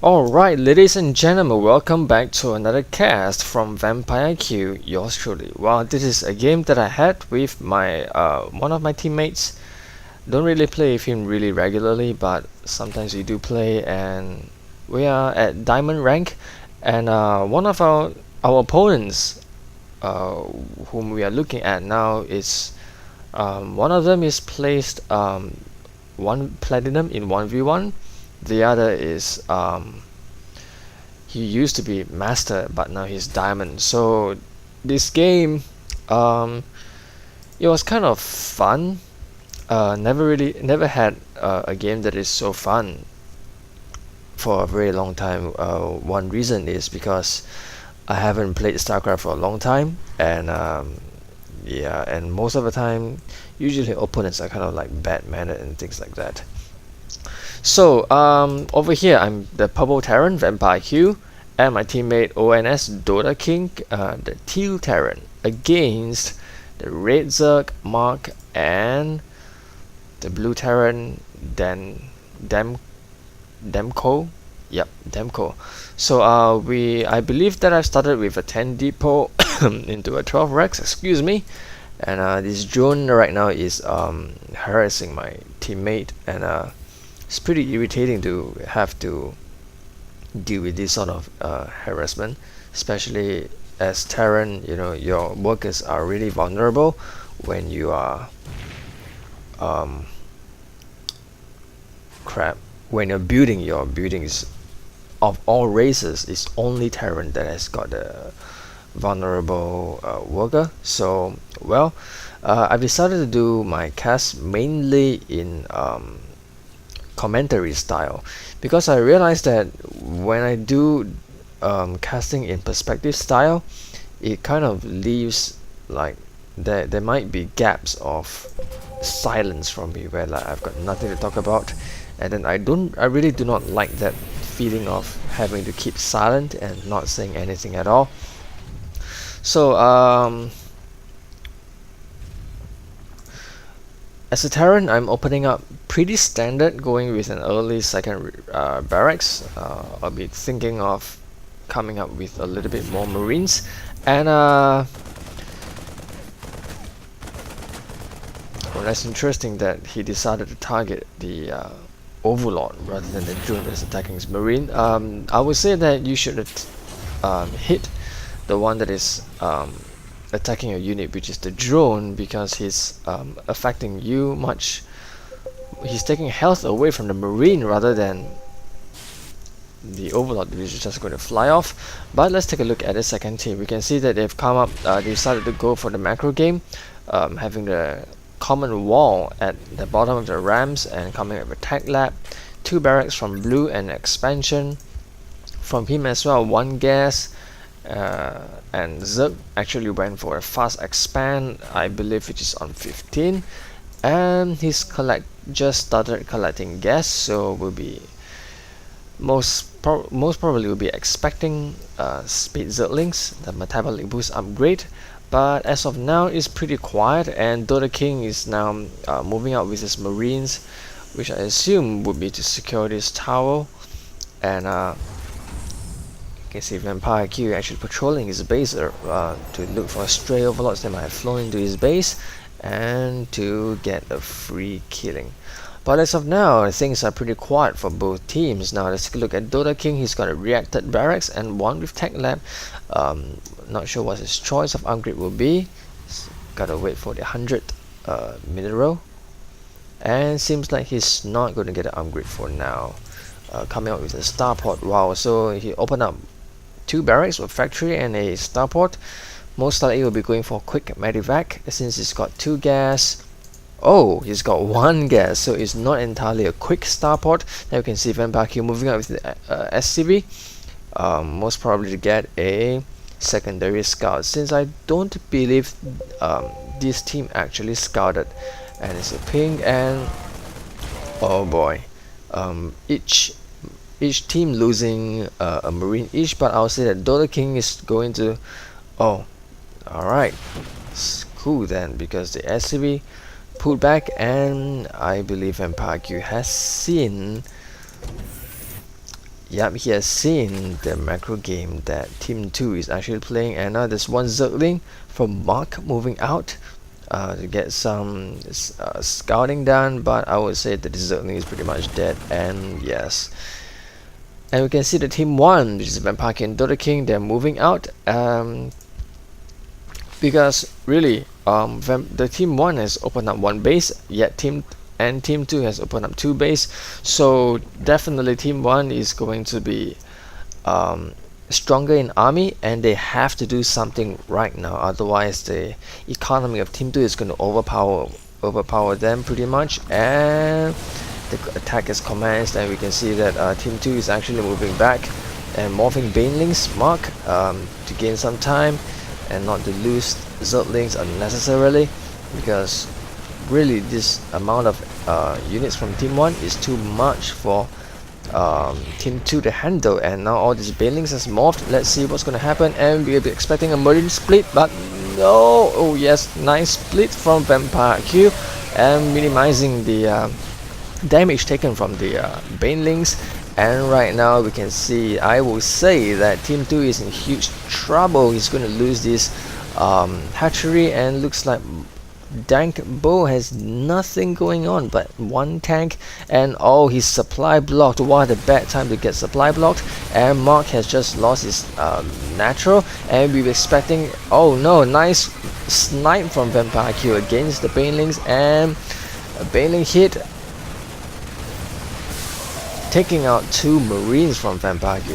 Alright, ladies and gentlemen, welcome back to another cast from Vampire Q, yours truly. Well, this is a game that I had with my one of my teammates. Don't really play with him really regularly, but sometimes we do play, and we are at diamond rank. And one of our opponents, uh, whom we are looking at now, is one of them is placed one platinum in 1v1. The other is he used to be master, but now he's diamond. So this game, it was kind of fun. Never had a game that is so fun for a very long time. One reason is because I haven't played StarCraft for a long time, and yeah, and most of the time, usually opponents are kind of like bad mannered and things like that. So over here I'm the purple Terran Vampire Q, and my teammate ONS Dota King, the teal Terran, against the red Zerg Mark and the blue Terran Demko. Yep, Demko. So I believe that I've started with a 10 depot into a 12 Rex, excuse me. And this drone right now is harassing my teammate, and it's pretty irritating to have to deal with this sort of harassment, especially as Terran. You know, your workers are really vulnerable when you are when you're building your buildings. Of all races, it's only Terran that has got a vulnerable worker. So well, I've decided to do my cast mainly in commentary style, because I realized that when I do casting in perspective style, it kind of leaves like there might be gaps of silence from me where like I've got nothing to talk about, and then I really do not like that feeling of having to keep silent and not saying anything at all. So as a Terran, I'm opening up pretty standard, going with an early second barracks. I'll be thinking of coming up with a little bit more Marines. And well, that's interesting that he decided to target the Overlord rather than the drone that's attacking his Marine. I would say that you should hit the one that is attacking your unit, which is the drone, because he's affecting you much. He's taking health away from the Marine rather than the Overlord, which is just going to fly off. But let's take a look at the second team. We can see that they've come up, they decided to go for the macro game, having the common wall at the bottom of the ramps and coming up with tech lab, 2 barracks from blue, and expansion from him as well, 1 gas. And Zerg actually went for a fast expand, I believe, which is on 15, and he's just started collecting gas, so we'll be most probably will be expecting speed Zerglings, the metabolic boost upgrade. But as of now, it's pretty quiet, and Dota King is now moving out with his Marines, which I assume would be to secure this tower. And you can see Vampire Q actually patrolling his base to look for stray overlords that might have flown into his base and to get a free killing. But as of now, things are pretty quiet for both teams. Now let's take a look at Dota King. He's got a reacted barracks and 1 with tech lab. Not sure what his choice of upgrade will be. Gotta wait for the 100 mineral, and seems like he's not going to get an upgrade for now. Coming out with a starport. Wow, so he opened up 2 barracks with factory and a starport. Most likely will be going for quick medivac since he's got 2 gas. Oh, he's got 1 gas, so it's not entirely a quick starport. Now you can see Vampire Q moving out with the SCV, most probably to get a secondary scout, since I don't believe this team actually scouted. And it's a ping, and oh boy, each team losing a Marine each, but I'll say that Dota King is going to, oh, alright, cool then, because the SCV pulled back, and I believe Vampire Q has seen, Yep, he has seen the macro game that Team 2 is actually playing, and now there's one Zergling from Mark moving out to get some scouting done, but I would say that the Zergling is pretty much dead, and yes. And we can see the Team 1, which is Vampire King and Dota King, they're moving out, because really, the Team 1 has opened up one base, yet Team 2 has opened up two base, so definitely Team 1 is going to be stronger in army, and they have to do something right now, otherwise the economy of Team 2 is going to overpower them pretty much. And the attack has commenced, and we can see that Team 2 is actually moving back and morphing Banelings Mark to gain some time and not to lose Zerglings unnecessarily, because really this amount of units from Team 1 is too much for Team 2 to handle. And now all these Banelings has morphed. Let's see what's going to happen, and we'll be expecting a Marine split, but no. Oh yes, nice split from Vampire Q, and minimizing the damage taken from the Banelings. And right now we can see, I will say that Team 2 is in huge trouble. He's going to lose this hatchery, and looks like Dank Bo has nothing going on but one tank, and oh, his supply blocked. What a bad time to get supply blocked. And Mark has just lost his natural, and we were expecting, oh no, nice snipe from Vampire Q against the Banelings, and a Baneling hit, taking out two Marines from Vampire Q.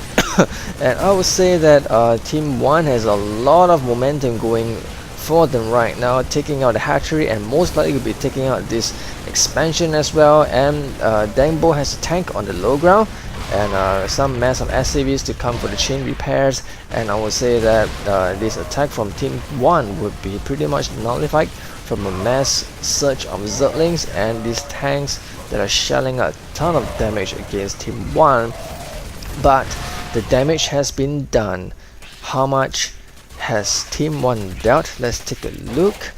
And I would say that Team 1 has a lot of momentum going for them right now, taking out the hatchery, and most likely will be taking out this expansion as well. And Dangbo has a tank on the low ground, and some mass of SCVs to come for the chain repairs. And I would say that this attack from Team 1 would be pretty much nullified from a mass surge of Zerglings and these tanks that are shelling a ton of damage against Team 1. But the damage has been done. How much has Team 1 dealt? Let's take a look.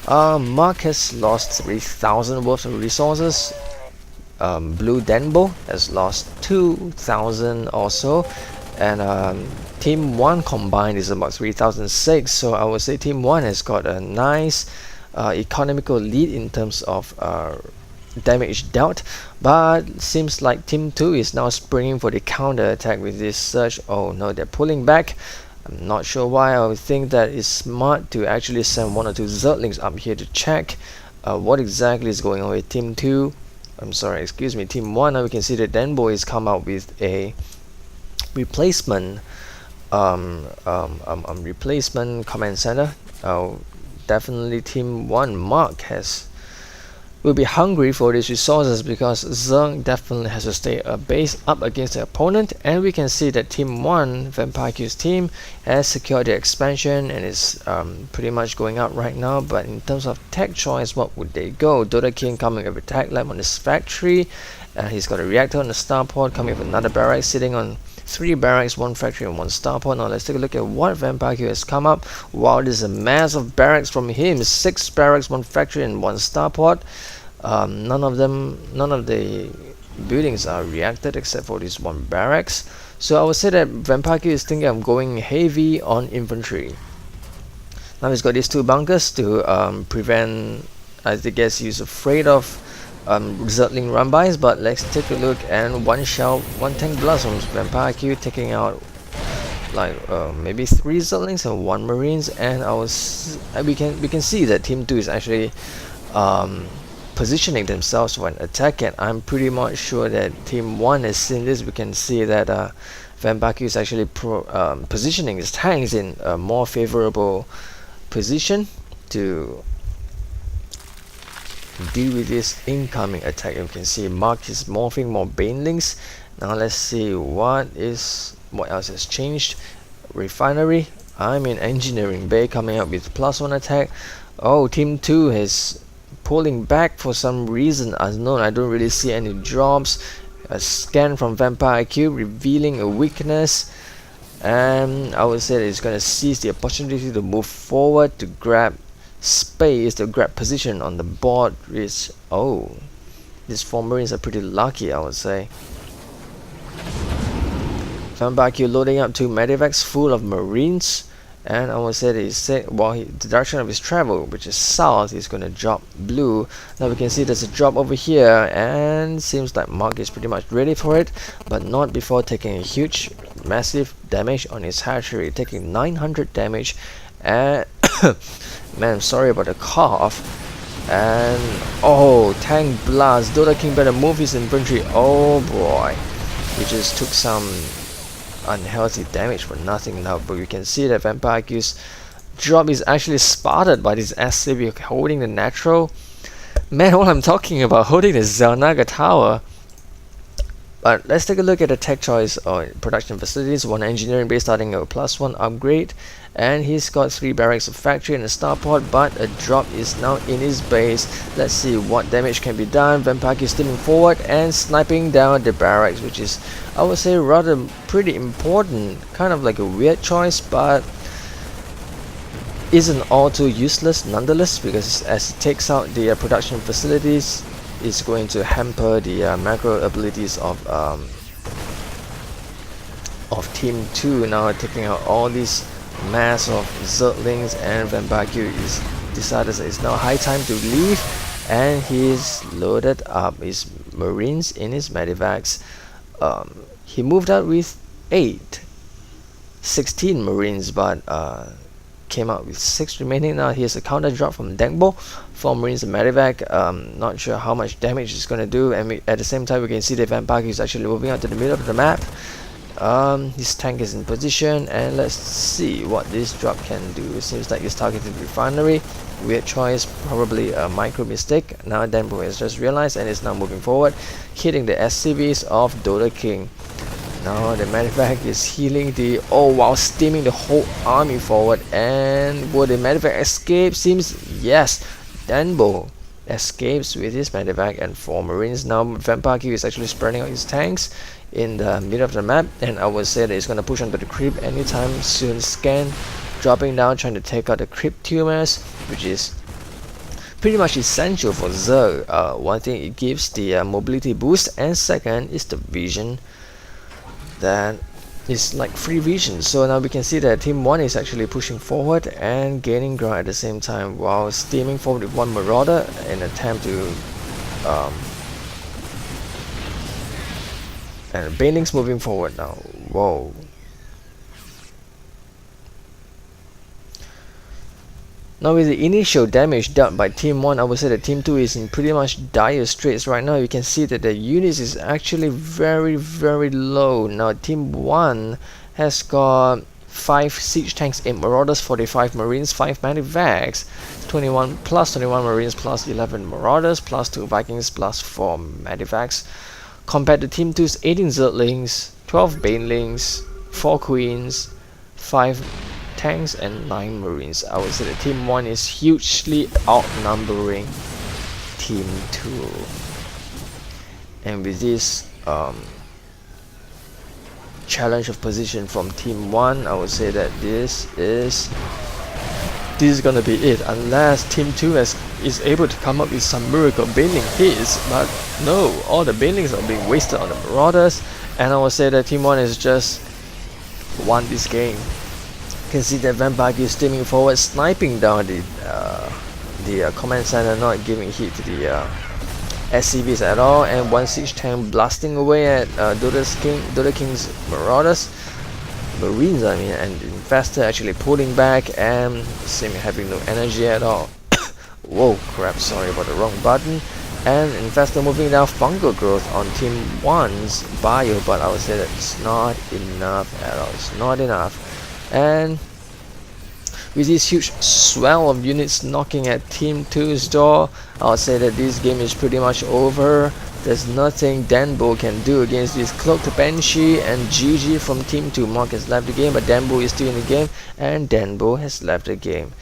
Mark has lost 3,000 worth of resources. Blue Denbo has lost 2,000 also, and Team 1 combined is about 3,006. So I would say Team 1 has got a nice economical lead in terms of damage dealt, but seems like Team 2 is now springing for the counter attack with this surge. Oh no, they're pulling back. I'm not sure why. I would think that it's smart to actually send one or two Zerglings up here to check what exactly is going on with Team 2. I'm sorry, excuse me, Team 1. Now we can see that Denbo has come out with a replacement replacement command center. Definitely Team 1 Mark will be hungry for these resources, because Zerg definitely has to stay a base up against the opponent. And we can see that Team 1, Vampire Q's team, has secured the expansion and is pretty much going out right now. But in terms of tech choice, what would they go? Dota King coming with a tech lab on his factory, he's got a reactor on the starport, coming with another barracks, sitting on 3 barracks, 1 factory and 1 starport. Now let's take a look at what Vampire Q has come up. Wow, there's a mass of barracks from him. 6 barracks, 1 factory and 1 starport. None of the buildings are reacted except for this 1 barracks. So I would say that Vampire Q is thinking of going heavy on infantry. Now he's got these 2 bunkers to prevent, I guess he's afraid of Zergling run-bys. But let's take a look, and 1 shell, 1 tank blast from Vampire Q, taking out like maybe 3 Zerglings and 1 Marines. And we can see that Team 2 is actually positioning themselves for an attack, and I'm pretty much sure that Team 1 has seen this. We can see that Vampire Q is actually positioning his tanks in a more favorable position to deal with this incoming attack. You can see Mark is morphing more Banelings. Now let's see what else has changed. Refinery, I'm in engineering bay, coming up with +1 attack. Oh, Team 2 is pulling back for some reason unknown. I don't really see any drops. A scan from Vampire Q revealing a weakness, and I would say that it's going to seize the opportunity to move forward, to grab space, to grab position on the board. These 4 Marines are pretty lucky, I would say. Back you loading up 2 medivacs full of marines, and I will say that he's the direction of his travel, which is south, is going to drop blue. Now we can see there's a drop over here, and seems like Mark is pretty much ready for it, but not before taking a huge massive damage on his hatchery, taking 900 damage. And man, I'm sorry about the cough. And oh, tank blast. Dota King better move his infantry. Oh boy, he just took some unhealthy damage for nothing now. But you can see that Vampire Q's drop is actually spotted by this SCV holding the natural. Man, what I'm talking about, holding the Zelnaga tower. But let's take a look at the tech choice or production facilities. 1 engineering base starting a +1 upgrade, and he's got 3 barracks of factory and a starport, but a drop is now in his base. Let's see what damage can be done. Vampire is steaming forward and sniping down the barracks, which is, I would say, rather pretty important. Kind of like a weird choice, but isn't all too useless nonetheless, because as it takes out the production facilities, is going to hamper the macro abilities of Team 2. Now taking out all these mass of Zerglings, and Vampire is decided that it's now high time to leave, and he's loaded up his marines in his medivacs. He moved out with 16 marines, but came out with 6 remaining. Now here's a counter drop from Dengbo, 4 marines and medivac. Not sure how much damage it's going to do, and at the same time we can see the Vampire is actually moving out to the middle of the map. His tank is in position, and let's see what this drop can do. It seems like he's targeted refinery. Weird choice, probably a micro mistake. Now Dengbo has just realized and is now moving forward, hitting the SCVs of Dota King. Now the medevac is healing the, oh wow, steaming the whole army forward. And will the medevac escape? Seems yes. Dengbo escapes with his medevac and 4 marines. Now Vampire is actually spreading out his tanks in the middle of the map, and I would say that he's gonna push onto the creep anytime soon. Scan dropping down, trying to take out the creep tumors, which is pretty much essential for Zerg. One thing, it gives the mobility boost, and second is the vision. That is like free vision. So now we can see that Team 1 is actually pushing forward and gaining ground at the same time, while steaming forward with 1 Marauder in an attempt to and Baneling's moving forward now. Whoa. Now with the initial damage dealt by Team 1, I would say that Team 2 is in pretty much dire straits right now. You can see that the units is actually very low. Now Team 1 has got 5 siege tanks, 8 marauders, 45 marines, 5 medevacs, 21 plus 21 marines plus 11 marauders plus 2 vikings plus 4 medevacs, compared to Team 2's 18 zerglings, 12 banelings, 4 queens, 5 tanks and 9 marines. I would say that Team 1 is hugely outnumbering Team 2. And with this challenge of position from Team 1, I would say that this is gonna be it, unless Team 2 is able to come up with some miracle baneling hits. But no, all the banelings are being wasted on the marauders, and I would say that Team 1 is just won this game. You can see that Vampire is steaming forward, sniping down the command center, not giving hit to the SCVs at all, and 1 siege tank blasting away at Dota King's marauders, marines I mean, and Infestor actually pulling back and seeming having no energy at all. Whoa, crap, sorry about the wrong button. And Infestor moving down fungal growth on Team 1's bio, but I would say that it's not enough at all. It's not enough. And with this huge swell of units knocking at Team 2's door, I would say that this game is pretty much over. There's nothing Dengbo can do against this cloaked Banshee, and GG from Team 2. Mark has left the game, but Dengbo is still in the game, and Dengbo has left the game.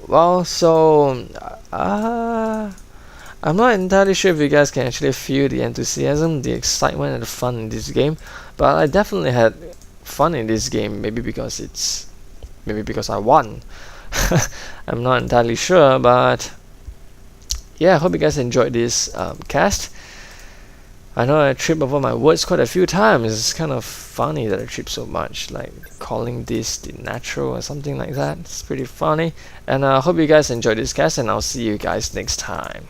Well, so I'm not entirely sure if you guys can actually feel the enthusiasm, the excitement, and the fun in this game, but I definitely had fun in this game. Maybe because I won. I'm not entirely sure, but yeah, I hope you guys enjoyed this cast. I know I trip over my words quite a few times. It's kind of funny that I trip so much, like calling this the natural or something like that. It's pretty funny. And I hope you guys enjoyed this, guys, and I'll see you guys next time.